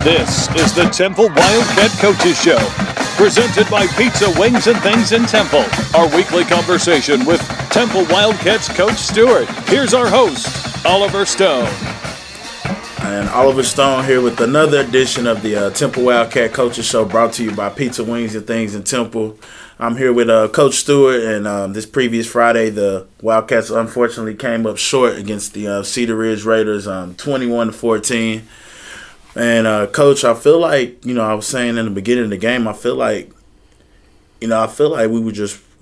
This is the Temple Wildcat Coaches Show, presented by Pizza, Wings, and Things in Temple. Our weekly conversation with Temple Wildcats Coach Stewart. Here's our host, Oliver Stone. And Oliver Stone here with another edition of the Temple Wildcat Coaches Show, brought to you by Pizza, Wings, and Things in Temple. I'm here with Coach Stewart, and this previous Friday, the Wildcats unfortunately came up short against the Cedar Ridge Raiders, 21-14. And Coach, I feel like, I was saying in the beginning of the game, I feel like we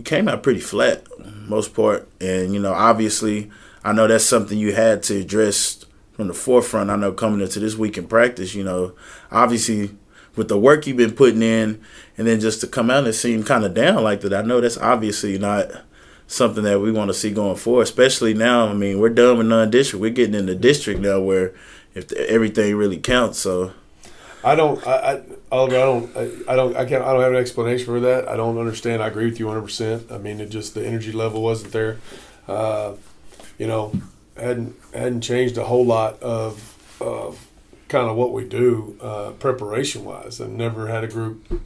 came out pretty flat, most part. And obviously, I know that's something you had to address from the forefront. I know coming into this week in practice, obviously with the work you've been putting in, and then just to come out and seem kind of down like that, I know that's obviously not something that we want to see going forward, especially now. I mean, we're done with non-district. We're getting into district now where everything really counts. So I don't have an explanation for that. I don't understand. I agree with you 100%. I mean, the energy level wasn't there. Hadn't changed a whole lot of kind of what we do preparation wise, and never had a group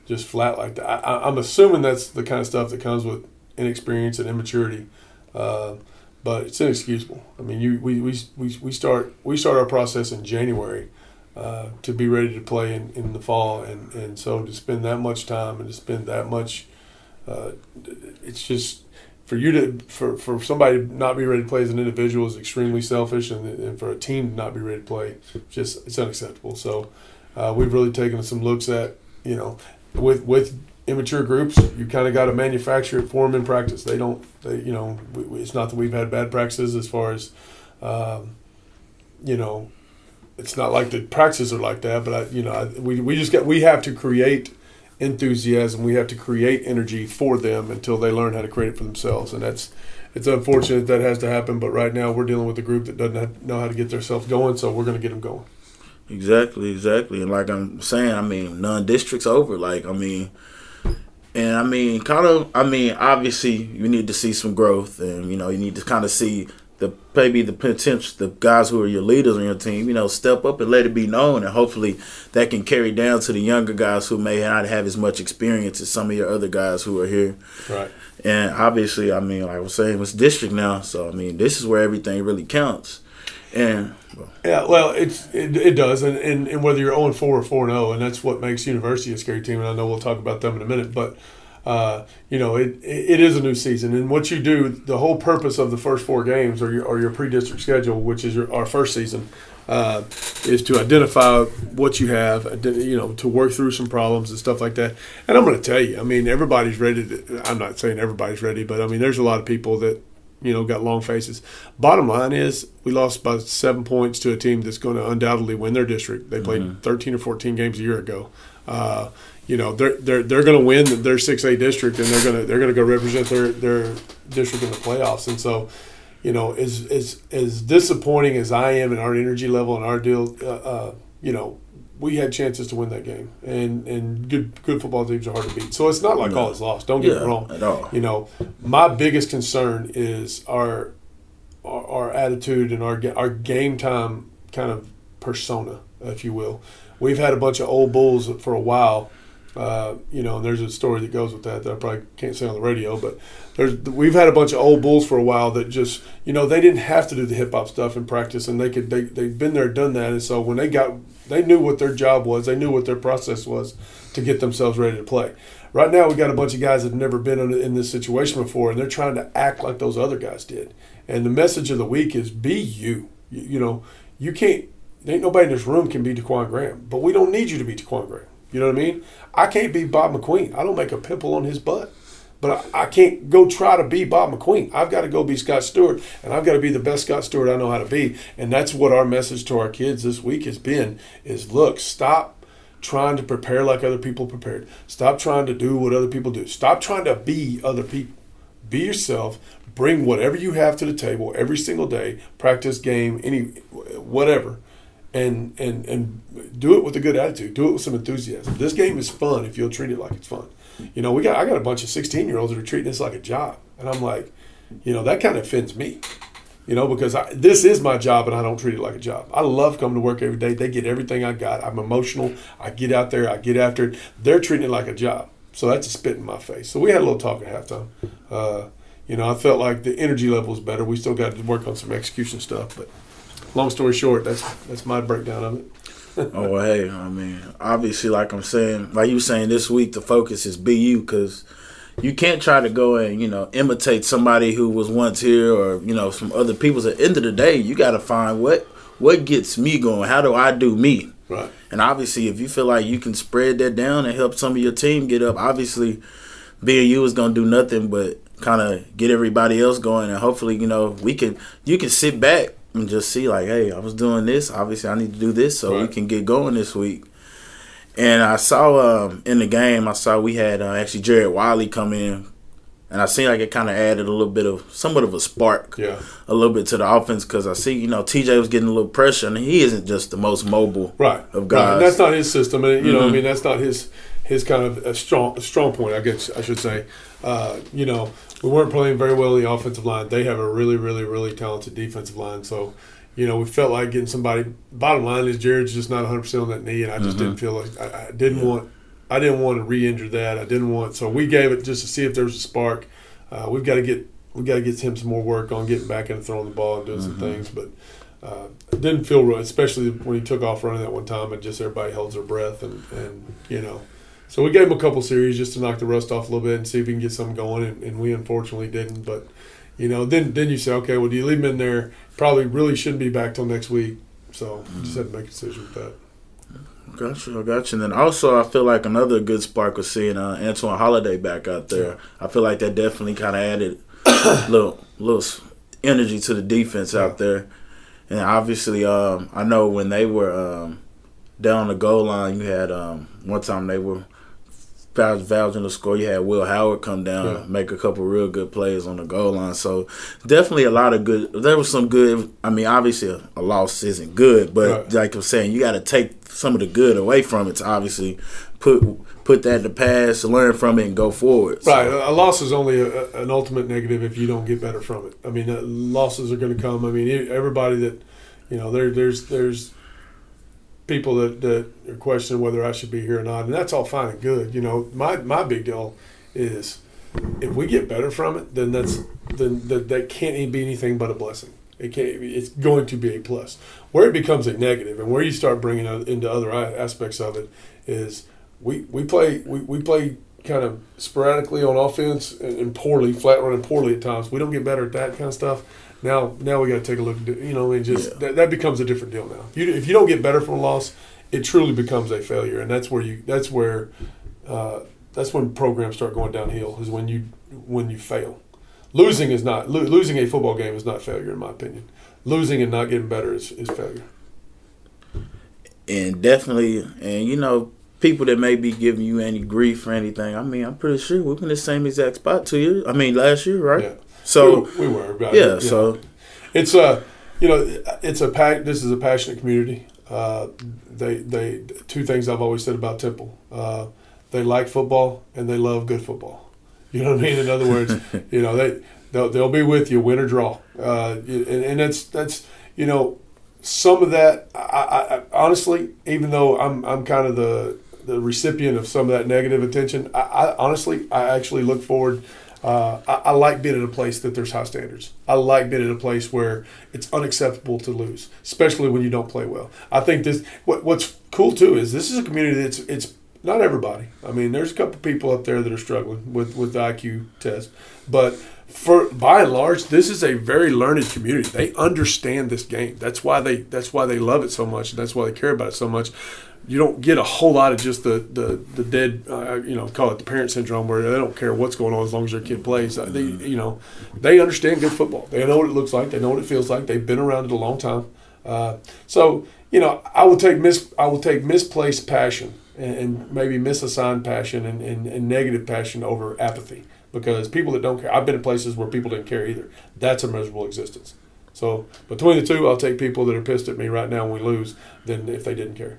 just flat like that. I'm assuming that's the kind of stuff that comes with inexperience and immaturity, but it's inexcusable. I mean, we start our process in January to be ready to play in the fall, and so to spend that much time and to spend that much, it's just. For somebody to not be ready to play as an individual is extremely selfish, and for a team to not be ready to play, it's unacceptable. So we've really taken some looks at, with immature groups, you kind of got to manufacture it for them in practice. It's not that we've had bad practices as far as, it's not like the practices are like that, but we have to create enthusiasm. We have to create energy for them until they learn how to create it for themselves, and it's unfortunate that has to happen. But right now we're dealing with a group that doesn't know how to get themselves going, so we're going to get them going. Exactly. And like I'm saying, non-district's over. Obviously you need to see some growth, and you need to kind of see the potential, the guys who are your leaders on your team, step up and let it be known, and hopefully that can carry down to the younger guys who may not have as much experience as some of your other guys who are here. Right. And obviously, like I was saying, it's district now, so this is where everything really counts. And yeah, well, it does, and whether you're 0-4 or 4-0, and that's what makes University a scary team. And I know we'll talk about them in a minute, but it is a new season, and what you do, the whole purpose of the first 4 games or your pre-district schedule, which is our first season, is to identify what you have, to work through some problems and stuff like that. And I'm going to tell you, everybody's ready. I'm not saying everybody's ready, but there's a lot of people that got long faces. Bottom line is we lost by 7 points to a team that's going to undoubtedly win their district. They played 13 or 14 games a year ago. They're going to win their 6A district, and they're going to go represent their district in the playoffs. And so, as disappointing as I am in our energy level and our deal, we had chances to win that game, and good football teams are hard to beat. So it's not like all is lost. Don't get me wrong. At all. My biggest concern is our attitude and our game time kind of persona, if you will. We've had a bunch of old bulls for a while, and there's a story that goes with that I probably can't say on the radio, but we've had a bunch of old bulls for a while that just, they didn't have to do the hip hop stuff in practice, and they've been there, done that, and so when they knew what their job was, they knew what their process was to get themselves ready to play. Right now we got a bunch of guys that have never been in this situation before, and they're trying to act like those other guys did. And the message of the week is be you. You can't. Ain't nobody in this room can be Daquan Graham, but we don't need you to be Daquan Graham. You know what I mean? I can't be Bob McQueen. I don't make a pimple on his butt, but I can't go try to be Bob McQueen. I've got to go be Scott Stewart, and I've got to be the best Scott Stewart I know how to be. And that's what our message to our kids this week has been: is look, stop trying to prepare like other people prepared. Stop trying to do what other people do. Stop trying to be other people. Be yourself. Bring whatever you have to the table every single day. Practice, game, whatever. And do it with a good attitude. Do it with some enthusiasm. This game is fun if you'll treat it like it's fun. I got a bunch of 16-year-olds that are treating this like a job, and I'm like, that kind of offends me. because this is my job and I don't treat it like a job. I love coming to work every day. They get everything I got. I'm emotional. I get out there. I get after it. They're treating it like a job. So that's a spit in my face. So we had a little talk at halftime. I felt like the energy level was better. We still got to work on some execution stuff. But long story short, that's my breakdown of it. Oh, hey, I mean, obviously, like I'm saying, like you were saying this week, the focus is BU because you can't try to go and, imitate somebody who was once here or, some other people. At the end of the day, you got to find what gets me going. How do I do me? Right. And obviously, if you feel like you can spread that down and help some of your team get up, obviously, BU is going to do nothing but kind of get everybody else going. And hopefully, you can sit back and just see like, hey, I was doing this. Obviously, I need to do this so we can get going this week. And I saw in the game, we had actually Jared Wiley come in, and I seen like it kind of added a little bit of somewhat of a spark, a little bit to the offense because I see TJ was getting a little pressure, and he isn't just the most mobile of guys. Right. And that's not his system, and that's not his kind of a strong point. I guess I should say. We weren't playing very well in the offensive line. They have a really, really, really talented defensive line, so. We felt like getting somebody. Bottom line is Jared's just not 100% on that knee, and I just didn't feel like I didn't want to re-injure that. I didn't want, so we gave it just to see if there was a spark. We've got to get him some more work on getting back into throwing the ball and doing some things, but it didn't feel right, especially when he took off running that one time and just everybody holds their breath and So we gave him a couple series just to knock the rust off a little bit and see if we can get something going, and we unfortunately didn't, but. Then you say, okay, well, do you leave him in there? Probably really shouldn't be back till next week. So just had to make a decision with that. Gotcha. And then also I feel like another good spark was seeing Antoine Holiday back out there. I feel like that definitely kind of added little energy to the defense out there. And obviously I know when they were down the goal line, you had one time they were vouching the score. You had Will Howard come down and make a couple real good plays on the goal line. So definitely a lot of good. There was some good. I mean, obviously a loss isn't good, but like I'm saying, you got to take some of the good away from it to obviously put that in the past, learn from it, and go forward. Right. A loss is only an ultimate negative if you don't get better from it. I mean, losses are going to come. I mean, everybody that there's people that are questioning whether I should be here or not, and that's all fine and good. My big deal is if we get better from it, then that can't be anything but a blessing. It's going to be a plus. Where it becomes a negative and where you start bringing it into other aspects of it is we play kind of sporadically on offense and poorly, flat running poorly at times. We don't get better at that kind of stuff. Now we got to take a look. That becomes a different deal now. If you don't get better from a loss, it truly becomes a failure, and that's when programs start going downhill. Is when you fail. Losing a football game is not failure in my opinion. Losing and not getting better is failure. And definitely, people that may be giving you any grief or anything. I mean, I'm pretty sure we're in the same exact spot 2 years. I mean, last year, right? Yeah. So we were about it. So it's this is a passionate community. They two things I've always said about Temple. They like football and they love good football. You know what I mean? In other words, they'll be with you, win or draw. And that's some of that. I honestly, even though I'm kind of the recipient of some of that negative attention, I actually look forward. I like being in a place that there's high standards. I like being in a place where it's unacceptable to lose, especially when you don't play well. I think what's cool too is this is a community that's it's not everybody. I mean, there's a couple people up there that are struggling with the IQ test, but by and large, this is a very learned community. They understand this game. That's why they love it so much, and that's why they care about it so much. You don't get a whole lot of just the dead, call it the parent syndrome, where they don't care what's going on as long as their kid plays. They understand good football. They know what it looks like. They know what it feels like. They've been around it a long time. I will take misplaced passion and maybe misassigned passion and negative passion over apathy, because people that don't care. I've been in places where people didn't care either. That's a miserable existence. So between the two, I'll take people that are pissed at me right now when we lose than if they didn't care.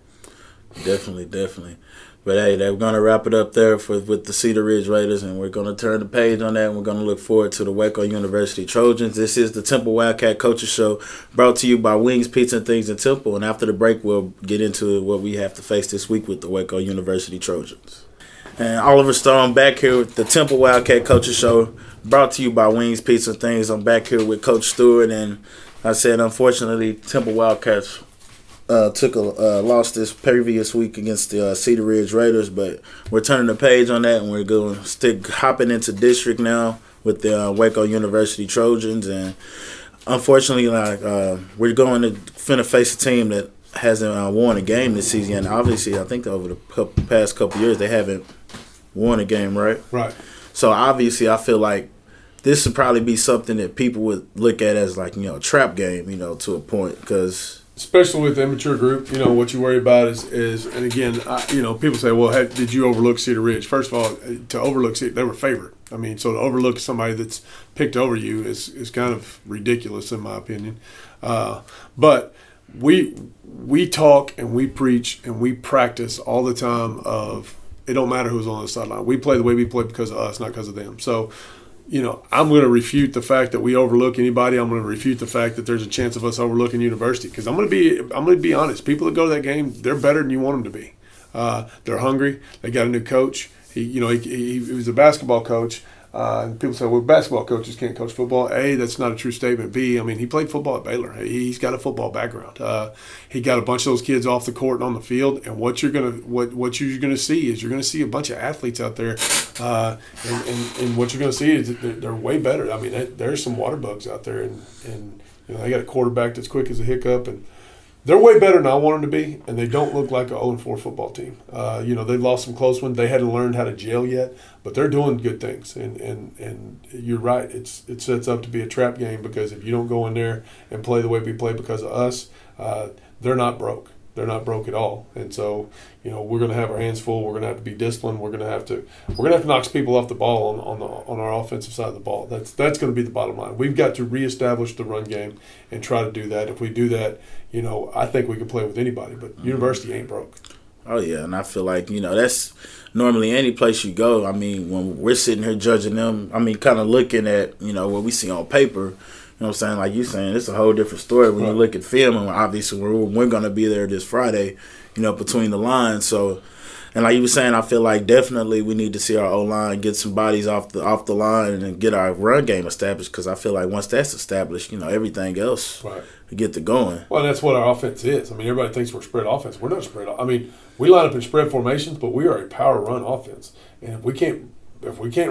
Definitely. But hey, we're gonna wrap it up there with the Cedar Ridge Raiders, and we're gonna turn the page on that, and we're gonna look forward to the Waco University Trojans. This is the Temple Wildcat Coaches Show, brought to you by Wings, Pizza, and Things in Temple. And after the break, we'll get into what we have to face this week with the Waco University Trojans. And Oliver Stone back here with the Temple Wildcat Coaches Show, brought to you by Wings, Pizza, and Things. I'm back here with Coach Stewart, and I said, unfortunately, Temple Wildcats lost this previous week against the Cedar Ridge Raiders, but we're turning the page on that, and we're going to hopping into district now with the Waco University Trojans. And unfortunately, we're going to finna face a team that hasn't won a game this season. And obviously, I think over the past couple years, they haven't won a game, right? Right. So obviously, I feel like this would probably be something that people would look at as like, a trap game, to a point, because especially with the immature group, what you worry about is and again, people say, well, did you overlook Cedar Ridge? First of all, to overlook Cedar, they were favored. I mean, so to overlook somebody that's picked over you is kind of ridiculous in my opinion. But we talk and we preach and we practice all the time of it don't matter who's on the sideline. We play the way we play because of us, not because of them. So I'm going to refute the fact that we overlook anybody. I'm going to refute the fact that there's a chance of us overlooking University, because I'm going to be honest. People that go to that game, they're better than you want them to be. They're hungry. They got a new coach. He was a basketball coach. And people say, well, basketball coaches can't coach football. A, that's not a true statement. B, I mean, he played football at Baylor. He's got a football background. He got a bunch of those kids off the court and on the field. And what you're gonna see is you're gonna see a bunch of athletes out there. And what you're gonna see is that they're way better. I mean, there's some water bugs out there, and they got a quarterback that's quick as a hiccup, and they're way better than I want them to be, and they don't look like an 0-4 football team. They've lost some close ones. They hadn't learned how to gel yet, but they're doing good things. And you're right. It sets up to be a trap game, because if you don't go in there and play the way we play because of us, they're not broke. They're not broke at all. And so, we're going to have our hands full. We're going to have to be disciplined. We're going to have to knock people off the ball on our offensive side of the ball. That's going to be the bottom line. We've got to reestablish the run game and try to do that. If we do that, I think we can play with anybody. But University ain't broke. Oh yeah, and I feel like that's normally any place you go. I mean, when we're sitting here judging them, I mean, kind of looking at what we see on paper. You know what I'm saying? Like you saying, it's a whole different story when you look at film, and obviously we're going to be there this Friday, between the lines. So, and like you were saying, I feel like definitely we need to see our O-line get some bodies off the line and get our run game established, because I feel like once that's established, everything else get to going. Well, that's what our offense is. I mean, everybody thinks we're spread offense. We're not spread. I mean, we line up in spread formations, but we are a power run offense. And if we can't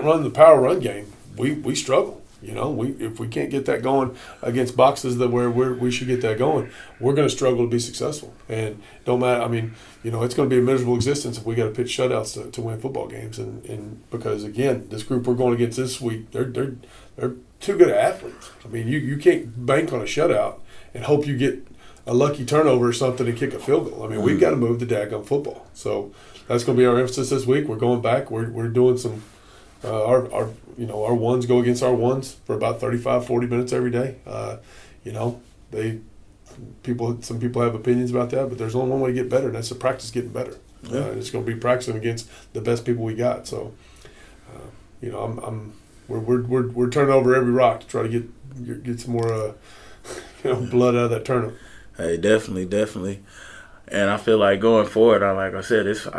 run the power run game, we struggle. If we can't get that going against boxes where we should get that going, we're going to struggle to be successful. And don't matter. I mean, it's going to be a miserable existence if we got to pitch shutouts to win football games. And because again, this group we're going against this week, they're too good athletes. I mean, you can't bank on a shutout and hope you get a lucky turnover or something and kick a field goal. I mean, we've got to move the daggone football. So that's going to be our emphasis this week. We're going back. We're doing some. Our ones go against our ones for about 35, 40 minutes every day. Some people have opinions about that, but there's only one way to get better, and that's to practice getting better. Yeah. It's going to be practicing against the best people we got. So, we're turning over every rock to try to get some more, blood out of that turnip. Hey, definitely. And I feel like going forward, I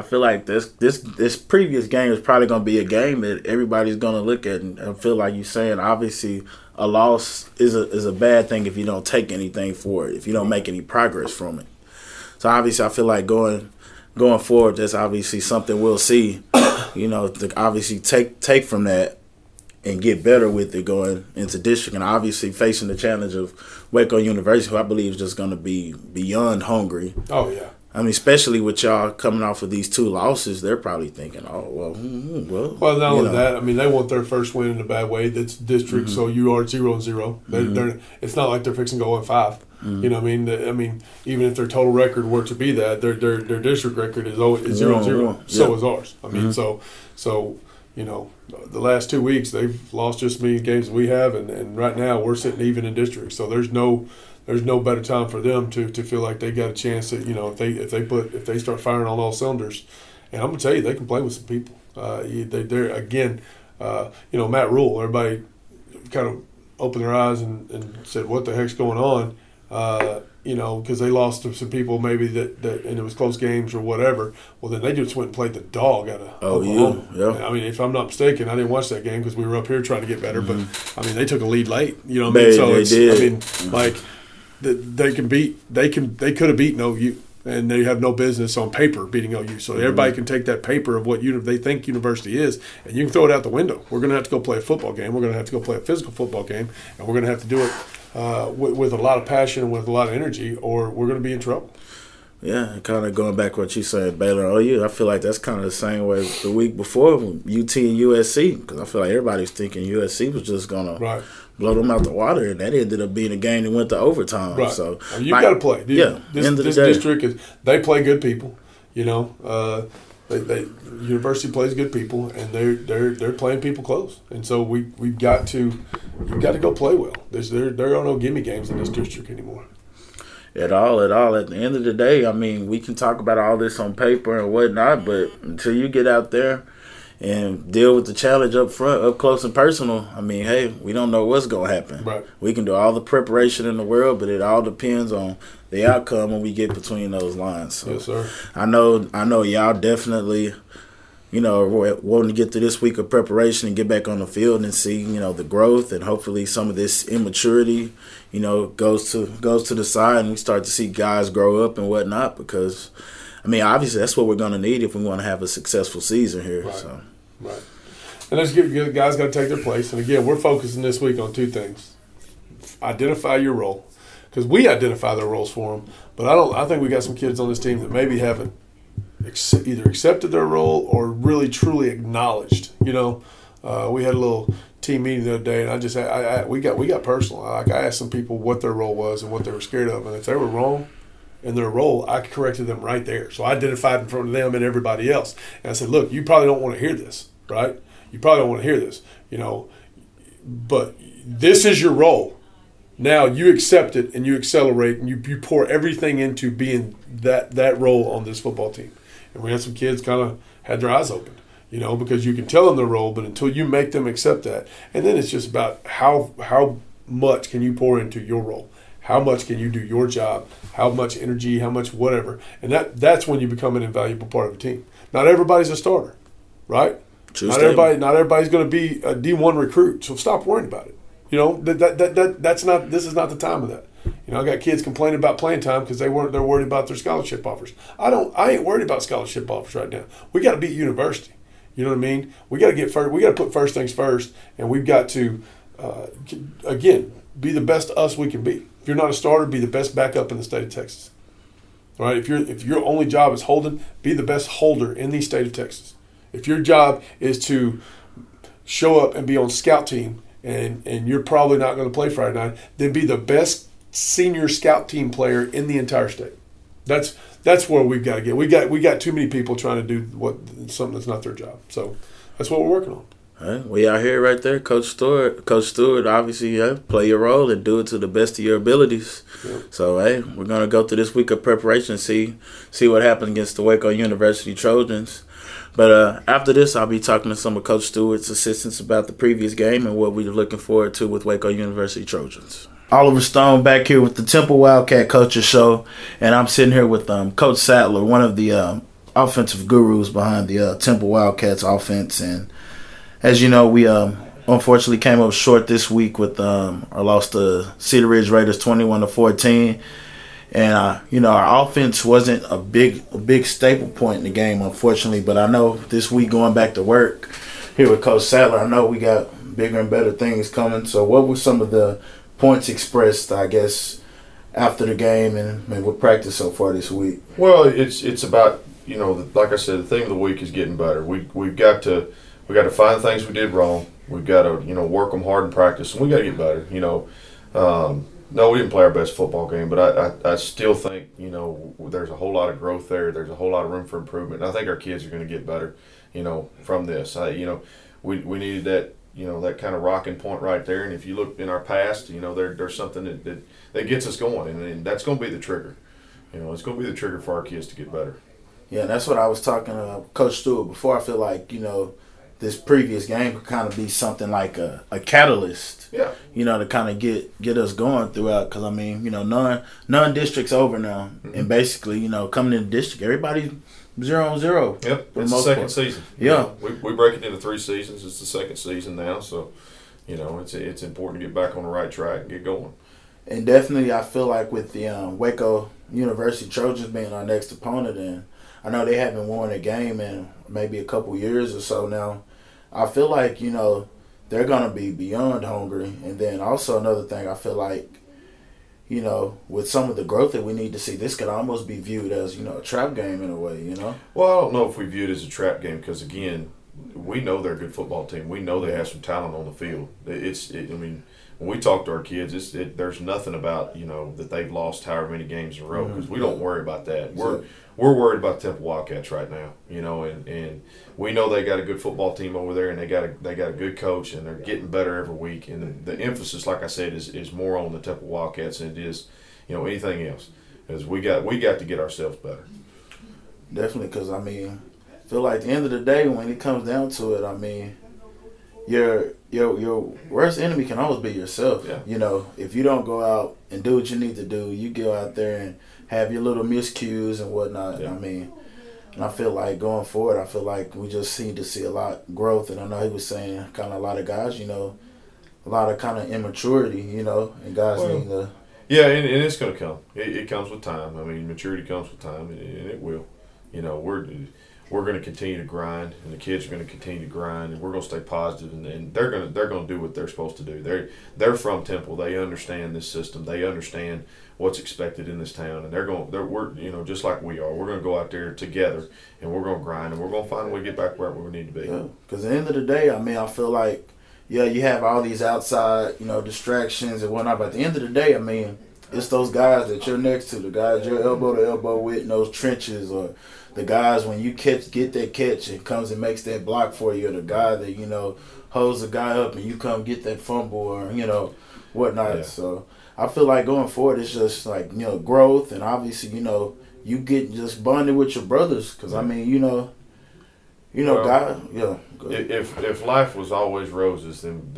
feel like this previous game is probably going to be a game that everybody's going to look at and feel like you're saying. Obviously, a loss is a bad thing if you don't take anything for it, if you don't make any progress from it. So obviously, I feel like going forward, that's obviously something we'll see. To obviously take from that and get better with it going into district, and obviously facing the challenge of Waco University, who I believe is just going to be beyond hungry. Oh, yeah. I mean, especially with y'all coming off of these 2 losses, they're probably thinking, well, not only that, I mean, they want their first win in a bad way. That's district, so you are 0-0. It's not like they're fixing to go 0-5. You know what I mean? Even if their total record were to be that, their district record is 0-0. So is ours. I mean, so the last 2 weeks they've lost just as many games as we have, and right now we're sitting even in district. So there's no there's no better time for them to feel like they got a chance that, if they start firing on all cylinders, and I'm gonna tell you, they can play with some people. They're again, Matt Rule. Everybody kind of opened their eyes and said, "What the heck's going on?" Because they lost to some people maybe that and it was close games or whatever. Well, then they just went and played the dog out of Oklahoma. Yeah. I mean, if I'm not mistaken, I didn't watch that game because we were up here trying to get better. But I mean, they took a lead late. You know what I mean? So it's, did. I mean, like they could have beaten OU. And they have no business on paper beating OU. So everybody can take that paper of what they think university is, and you can throw it out the window. We're going to have to go play a football game. We're going to have to go play a physical football game, and we're going to have to do it with a lot of passion and with a lot of energy, or we're going to be in trouble. Yeah, kind of going back to what you said, Baylor and OU, I feel like that's kind of the same way the week before with UT and USC, because I feel like everybody's thinking USC was just going to blow them out the water, and that ended up being a game that went to overtime. Right. So you got to play. This district they play good people. University plays good people, and they're playing people close, and so we've got to go play well. There are no gimme games in this district anymore. At all. At the end of the day, I mean, we can talk about all this on paper and whatnot, but until you get out there and deal with the challenge up front, up close and personal, I mean, hey, we don't know what's going to happen. Right. We can do all the preparation in the world, but it all depends on the outcome when we get between those lines. So yes, sir. I know y'all definitely, wanting to get to this week of preparation and get back on the field and see, the growth, and hopefully some of this immaturity, goes to the side, and we start to see guys grow up and whatnot, because, I mean, obviously that's what we're going to need if we want to have a successful season here. Right. So. Right. And let's get guys got to take their place. And again, we're focusing this week on two things: identify your role, because we identify their roles for them. But I think we got some kids on this team that maybe haven't either accepted their role or really truly acknowledged. We had a little team meeting the other day, and we got personal. I asked some people what their role was and what they were scared of, and if they were wrong in their role, I corrected them right there. So I identified in front of them and everybody else, and I said, "Look, you probably don't want to hear this, right? You probably don't want to hear this, but this is your role. Now you accept it and you accelerate and you pour everything into being that role on this football team." And we had some kids kind of had their eyes open, because you can tell them their role, but until you make them accept that, and then it's just about how much can you pour into your role, how much can you do your job, how much energy, how much whatever, and that's when you become an invaluable part of a team. Not everybody's a starter, right? Not everybody's going to be a D1 recruit, so stop worrying about it. This is not the time of that. I got kids complaining about playing time because they're worried about their scholarship offers. I ain't worried about scholarship offers right now. We got to beat university. You know what I mean? We got to get first. We got to put first things first, and we've got to again be the best us we can be. If you're not a starter, be the best backup in the state of Texas. All right. If your only job is holding, be the best holder in the state of Texas. If your job is to show up and be on scout team, and you're probably not going to play Friday night, then be the best senior scout team player in the entire state. That's where we've got to get. We got too many people trying to do something that's not their job. So that's what we're working on. All right, we out here right there, Coach Stewart. Coach Stewart, obviously, play your role and do it to the best of your abilities. Yep. So, we're gonna go through this week of preparation, see what happened against the Waco University Trojans. But after this, I'll be talking to some of Coach Stewart's assistants about the previous game and what we're looking forward to with Waco University Trojans. Oliver Stone back here with the Temple Wildcat Coaches Show, and I'm sitting here with Coach Sattler, one of the offensive gurus behind the Temple Wildcats offense. And as you know, we unfortunately came up short this week with our loss to Cedar Ridge Raiders 21-14. And our offense wasn't a big staple point in the game, unfortunately. But I know this week going back to work here with Coach Sattler, I know we got bigger and better things coming. So what were some of the points expressed, I guess, after the game and with practice so far this week? Well, it's about, like I said, the theme of the week is getting better. We've got to find things we did wrong. We've got to work them hard in practice, and we got to get better. No, we didn't play our best football game, but I still think there's a whole lot of growth there. There's a whole lot of room for improvement, and I think our kids are going to get better. From this, we needed that kind of rocking point right there. And if you look in our past, there's something that gets us going, and that's going to be the trigger. It's going to be the trigger for our kids to get better. Yeah, that's what I was talking to Coach Stewart before. I feel like, this previous game could kind of be something like a catalyst, yeah. To kind of get us going throughout. Because, non-district's over now. Mm-hmm. And basically, coming in the district, everybody's 0-0. Yep, it's the second season. Yeah. We break it into 3 seasons. It's the second season now. So, it's important to get back on the right track and get going. And definitely, I feel like with the Waco University Choaches being our next opponent, and I know they haven't won a game in maybe a couple years or so now. I feel like, they're going to be beyond hungry. And then also another thing, I feel like, with some of the growth that we need to see, this could almost be viewed as, a trap game in a way, Well, I don't know if we view it as a trap game because, again, we know they're a good football team. We know they have some talent on the field. When we talk to our kids, there's nothing about, that they've lost however many games in a row because we don't worry about that. We're worried about Temple Wildcats right now, and we know they got a good football team over there, and they got a good coach, and they're getting better every week. And the emphasis, like I said, is more on the Temple Wildcats than it is, anything else. Because we got to get ourselves better. Definitely, because I feel like at the end of the day, when it comes down to it, your worst enemy can always be yourself. Yeah. If you don't go out and do what you need to do, you go out there and have your little miscues and whatnot. Yeah. And I feel like going forward, I feel like we just seem to see a lot of growth. And I know he was saying kind of a lot of guys, a lot of kind of immaturity, and guys need to. Yeah, and it's going to come. It comes with time. Maturity comes with time, and it will. We're going to continue to grind, and the kids are going to continue to grind, and we're going to stay positive, and they're going to do what they're supposed to do. They're from Temple. They understand this system. They understand what's expected in this town, and we're just like we are. We're going to go out there together, and we're going to grind, and we're going to find a way to get back where we need to be. Yeah, because at the end of the day, I feel like, you have all these outside, distractions and whatnot, but at the end of the day, it's those guys that you're next to, the guys you're elbow to elbow with in those trenches, or the guys when you get that catch and comes and makes that block for you, or the guy that, holds the guy up and you come get that fumble or, whatnot. Yeah. So I feel like going forward, it's just like, growth, and obviously, you get just bonded with your brothers. Because, God, yeah. If life was always roses, then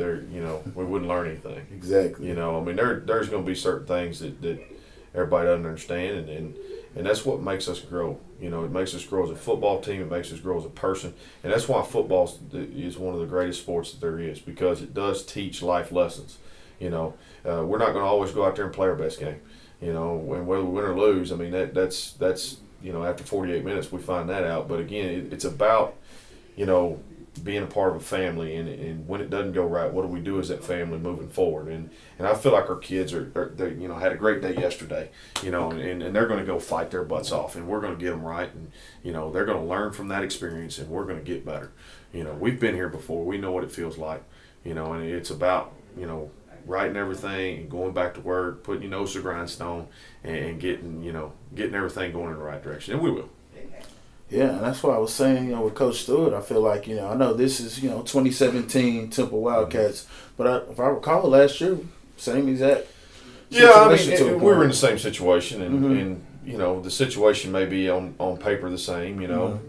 we wouldn't learn anything. Exactly. There's going to be certain things that everybody doesn't understand, and that's what makes us grow. It makes us grow as a football team. It makes us grow as a person, and that's why football is one of the greatest sports that there is, because it does teach life lessons. We're not going to always go out there and play our best game. When whether we win or lose, that's after 48 minutes we find that out. But again, it's about being a part of a family, and when it doesn't go right, what do we do as that family moving forward? And I feel like our kids they had a great day yesterday, and they're going to go fight their butts off, and we're going to get them right, and they're going to learn from that experience, and we're going to get better. We've been here before, we know what it feels like, and it's about writing everything and going back to work, putting your nose to the grindstone, and getting everything going in the right direction, and we will. Yeah, and that's why I was saying, with Coach Stewart, I feel like, I know this is, 2017 Temple Wildcats, but if I recall last year, same exact situation. Yeah, we were in the same situation, and the situation may be on paper the same,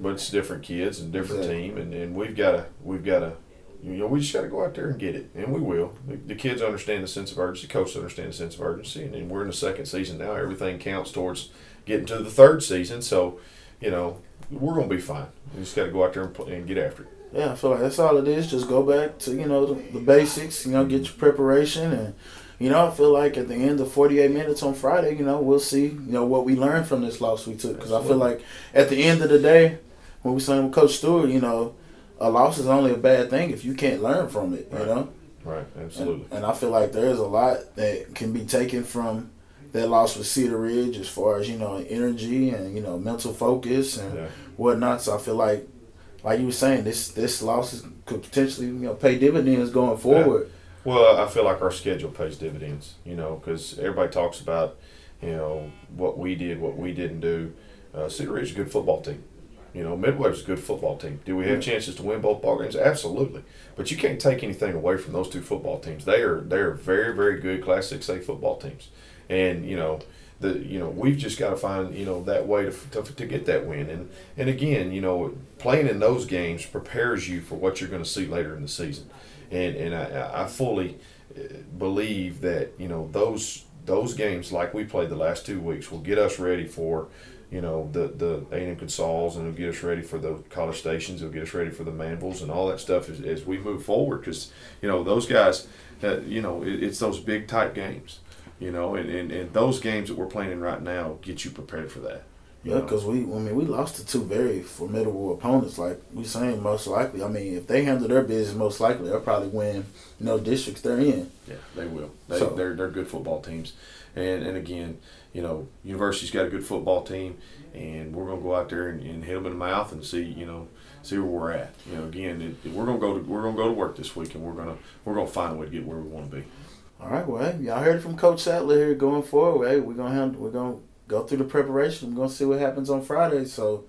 but it's different kids and different team, and we've got to, we just got to go out there and get it, and we will. The kids understand the sense of urgency, the coaches understand the sense of urgency, and we're in the second season now. Everything counts towards getting to the third season, so, we're going to be fine. We just got to go out there and get after it. Yeah, I feel like that's all it is. Just go back to, the basics, get your preparation. And, I feel like at the end of 48 minutes on Friday, we'll see, what we learned from this loss we took. Because I feel like at the end of the day, when we signed with Coach Stewart, a loss is only a bad thing if you can't learn from it, Right, absolutely. And I feel like there's a lot that can be taken from that loss with Cedar Ridge as far as, energy and, mental focus and whatnot. So I feel like you were saying, this loss could potentially, pay dividends going forward. Yeah. Well, I feel like our schedule pays dividends, because everybody talks about, what we did, what we didn't do. Cedar Ridge is a good football team. You know, Midway was a good football team. Do we have chances to win both ball games? Absolutely. But you can't take anything away from those two football teams. They are very, very good Class 6A football teams. And, we've just got to find, that way to get that win. And again, playing in those games prepares you for what you're going to see later in the season. And I fully believe that, those games like we played the last 2 weeks will get us ready for, the A&M Consols, and it'll get us ready for the College Stations. It'll get us ready for the Manvilles and all that stuff as we move forward. Because, those guys, it's those big type games, and those games that we're playing in right now get you prepared for that. Yeah, because we lost to two very formidable opponents. Like we saying, most likely. I mean, if they handle their business, most likely they'll probably win. Districts they're in. Yeah, they will. They're good football teams, and again, University's got a good football team, and we're gonna go out there and hit them in the mouth and see where we're at. Again, we're gonna go to work this week, and we're gonna find a way to get where we want to be. All right, well, hey, y'all heard it from Coach Sattler here going forward. Hey, we're gonna go through the preparation. We're going to see what happens on Friday. So,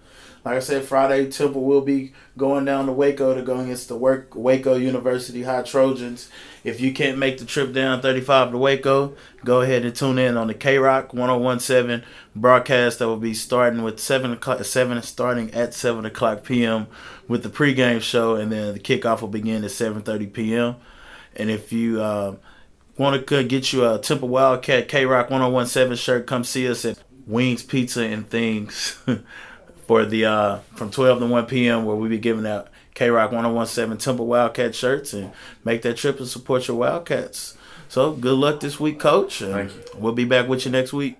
like I said, Friday, Temple will be going down to Waco to go against the Waco University High Trojans. If you can't make the trip down 35 to Waco, go ahead and tune in on the K-Rock 1017 broadcast that will be starting with starting at 7 o'clock p.m. with the pregame show, and then the kickoff will begin at 7:30 p.m. And if you want to get you a Temple Wildcat K-Rock 1017 shirt, come see us at Wings, Pizza, and Things for the from 12 to 1 p.m. where we'll be giving out K-Rock 1017 Temple Wildcat shirts, and make that trip and support your Wildcats. So good luck this week, Coach. Thank you. We'll be back with you next week.